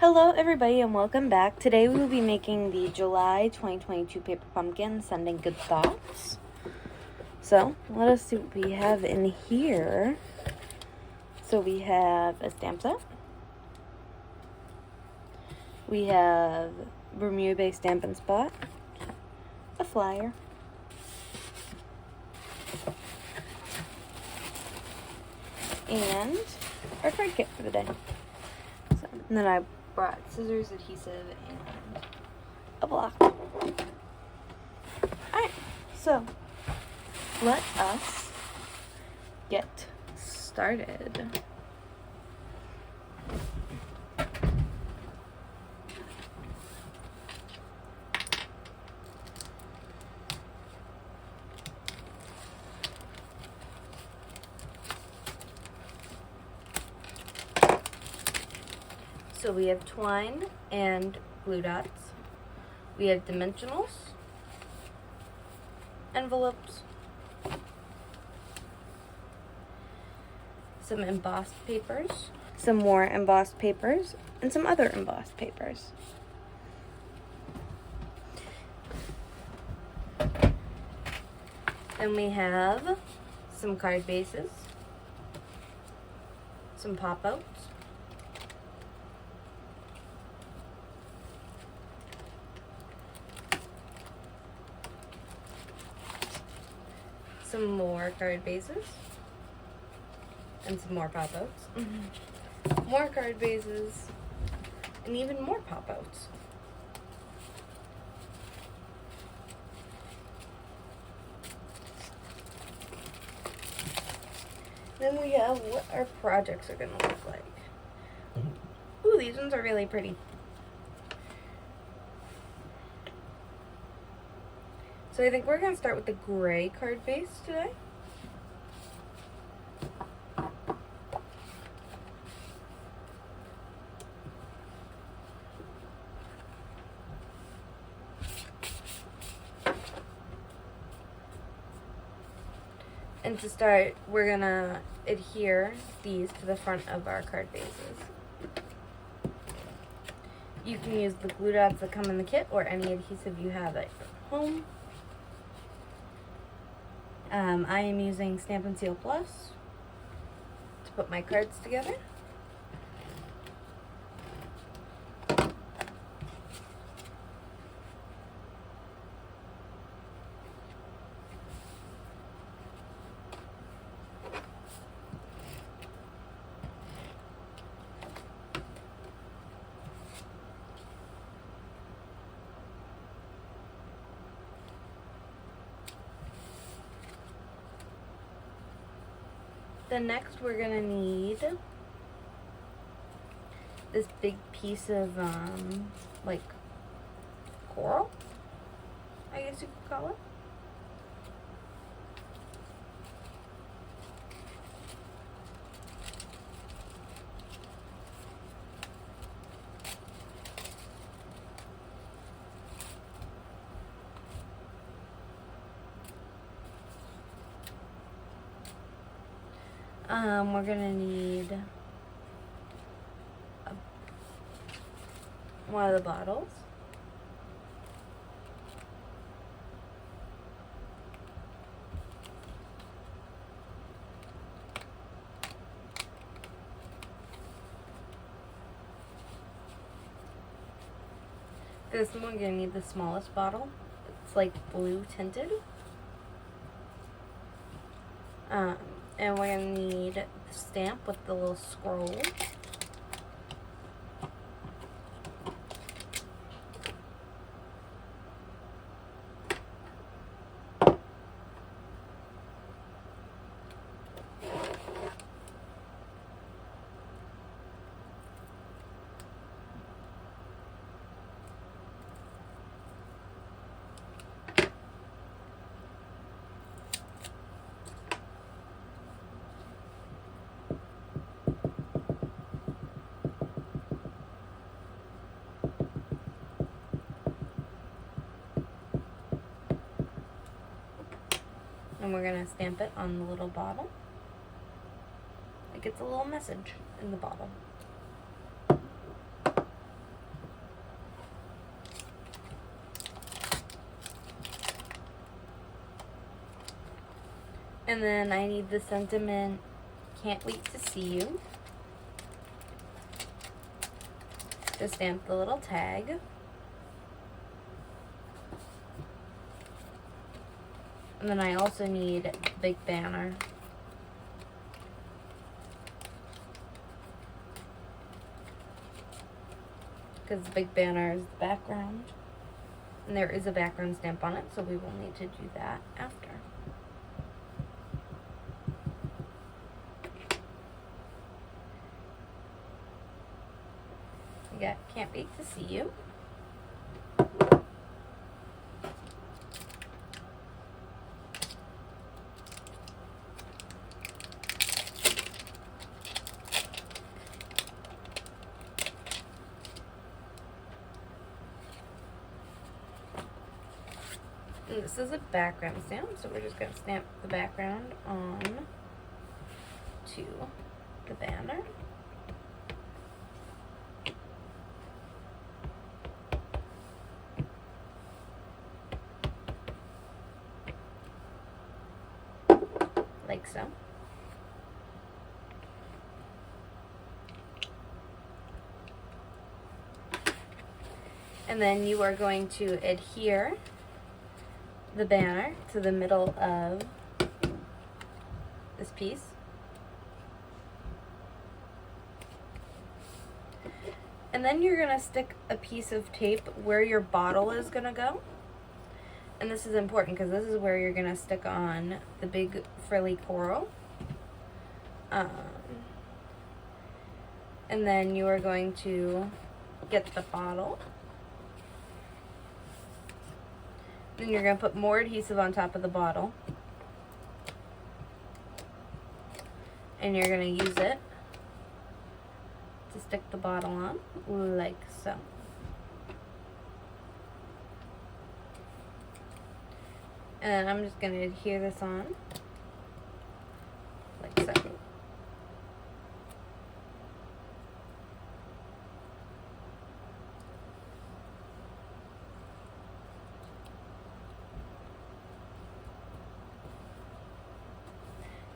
Hello everybody and welcome back. Today we will be making the July 2022 paper pumpkin, sending good thoughts. So let us see what we have in here. So we have a stamp set. We have Bermuda Bay Stampin' Spot, a flyer, and our card kit for the day. And then I brought scissors, adhesive, and a block. Alright, so let us get started. So we have twine and glue dots. We have dimensionals, envelopes, some embossed papers, some more embossed papers, and some other embossed papers. Then we have some card bases, some pop-outs, some more card bases, and some more pop-outs, more card bases, and even more pop-outs. Then we have what our projects are going to look like. Ooh, these ones are really pretty. So I think we're going to start with the gray card base today. And to start, we're going to adhere these to the front of our card bases. You can use the glue dots that come in the kit or any adhesive you have at home. I am using Stampin' Seal Plus to put my cards together. Then next we're gonna need this big piece of like coral, I guess you could call it. We're gonna need one of the bottles. This one we're gonna need the smallest bottle. It's like blue tinted. And we're gonna need the stamp with the little scroll. And we're going to stamp it on the little bottle. It gets a little message in the bottle. And then I need the sentiment, can't wait to see you. To stamp the little tag. And then I also need the big banner. Because the big banner is the background. And there is a background stamp on it, so we will need to do that after. We got can't wait to see you. And this is a background stamp, so we're just going to stamp the background on to the banner. Like so. And then you are going to adhere the banner to the middle of this piece. And then you're going to stick a piece of tape where your bottle is going to go. And this is important because this is where you're going to stick on the big frilly coral. And then you are going to get the bottle. Then you're going to put more adhesive on top of the bottle. And you're going to use it to stick the bottle on, like so. And then I'm just going to adhere this on, like so.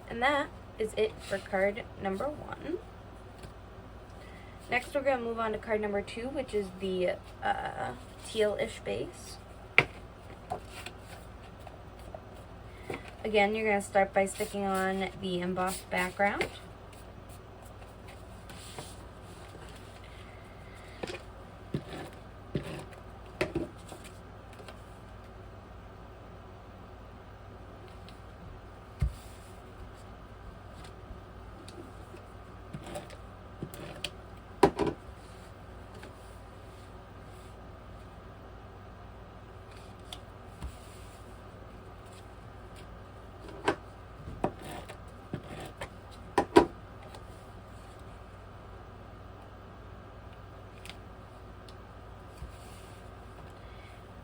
And that is it for card number 1. Next, we're going to move on to card number 2, which is the teal-ish base. Again, you're going to start by sticking on the embossed background.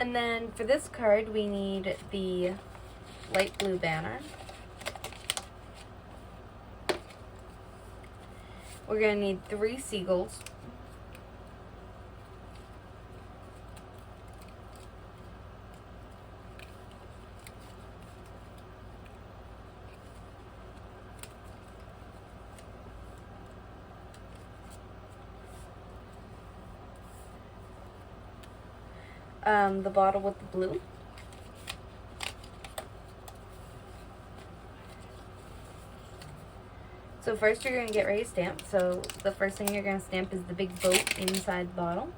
And then for this card, we need the light blue banner. We're going to need 3 seagulls. The bottle with the blue. So first you're going to get ready to stamp. So the first thing you're going to stamp is the big boat inside the bottle.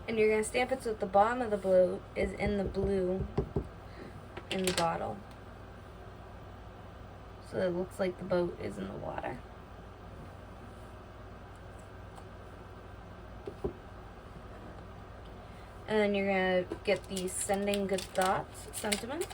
And you're going to stamp it so that the bottom of the blue is in the blue in the bottle. So it looks like the boat is in the water. And then you're going to get the Sending Good Thoughts sentiment.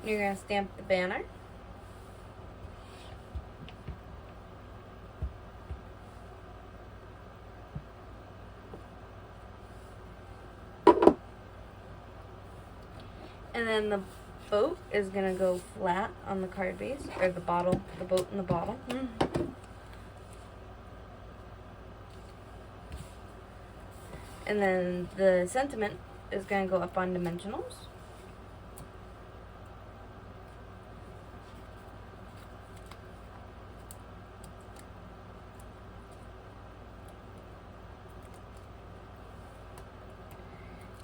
You're going to stamp the banner. And then the boat is going to go flat on the card base, or the bottle, the boat in the bottle. And then the sentiment is going to go up on dimensionals.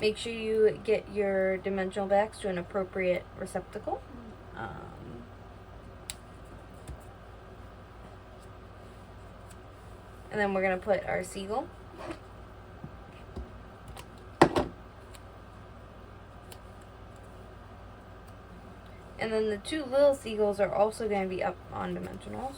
Make sure you get your dimensional backs to an appropriate receptacle. And then we're going to put our seagull. And then the two little seagulls are also going to be up on dimensionals.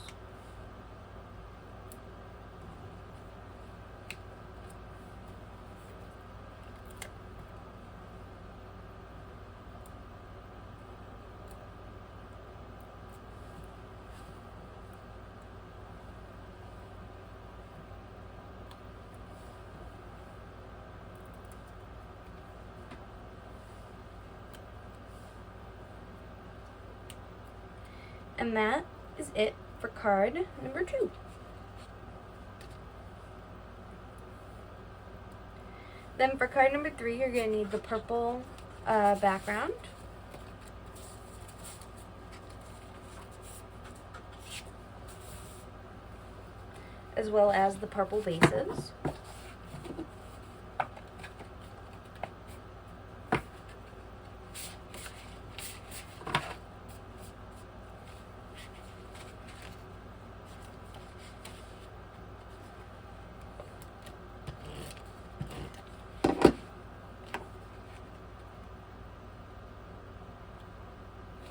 And that is it for card number 2. Then for card number 3, you're going to need the purple background. As well as the purple bases.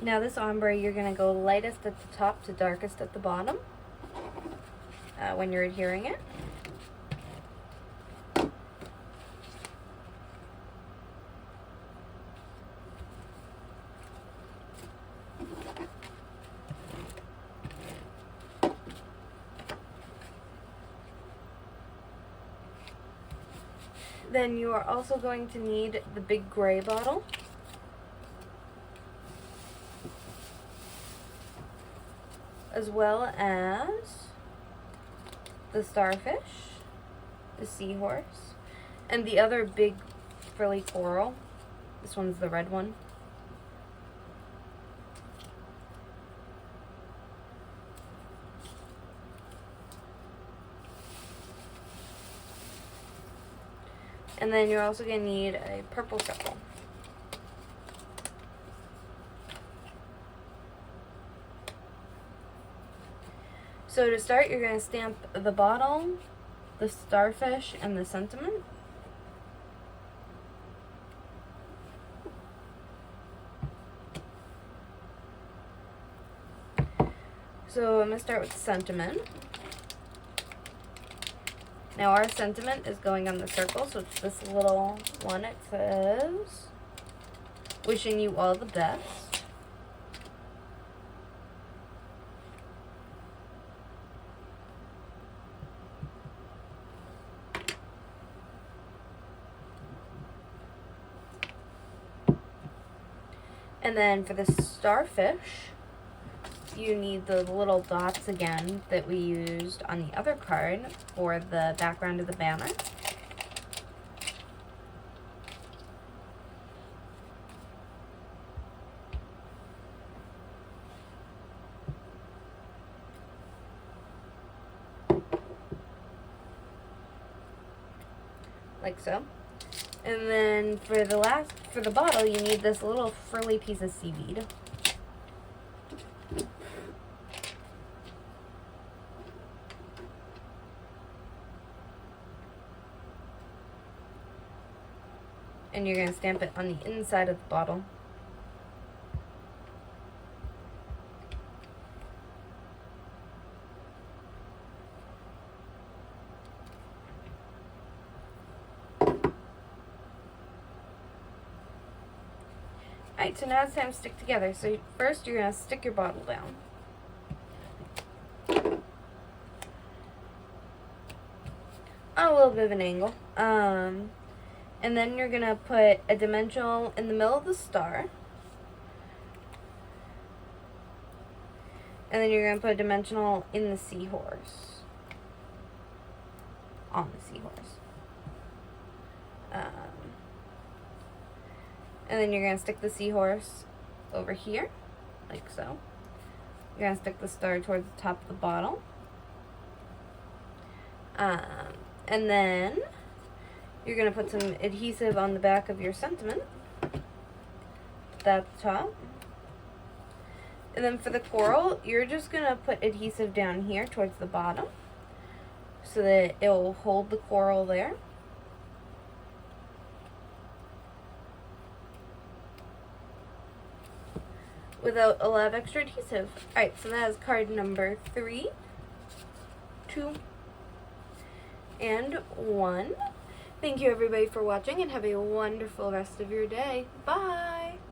Now this ombre, you're going to go lightest at the top to darkest at the bottom when you're adhering it. Then you are also going to need the big gray bottle. As well as the starfish, the seahorse, and the other big frilly coral. This one's the red one. And then you're also going to need a purple circle. So to start, you're going to stamp the bottle, the starfish, and the sentiment. So I'm going to start with the sentiment. Now our sentiment is going on the circle, so it's this little one. It says, "Wishing you all the best." And then for the starfish, you need the little dots again that we used on the other card for the background of the banner. Like so. And then for the bottle, you need this little frilly piece of seaweed. And you're going to stamp it on the inside of the bottle. Alright, so now it's time to stick together. So first you're going to stick your bottle down. On a little bit of an angle. And then you're going to put a dimensional in the middle of the star. And then you're going to put a dimensional in the seahorse. On the seahorse. And then you're going to stick the seahorse over here, like so. You're going to stick the star towards the top of the bottle. And then you're going to put some adhesive on the back of your sentiment. Put that at the top. And then for the coral, you're just going to put adhesive down here towards the bottom so that it will hold the coral there. Without a lot of extra adhesive. Alright, so that is card number 3, 2, and 1. Thank you everybody for watching and have a wonderful rest of your day. Bye!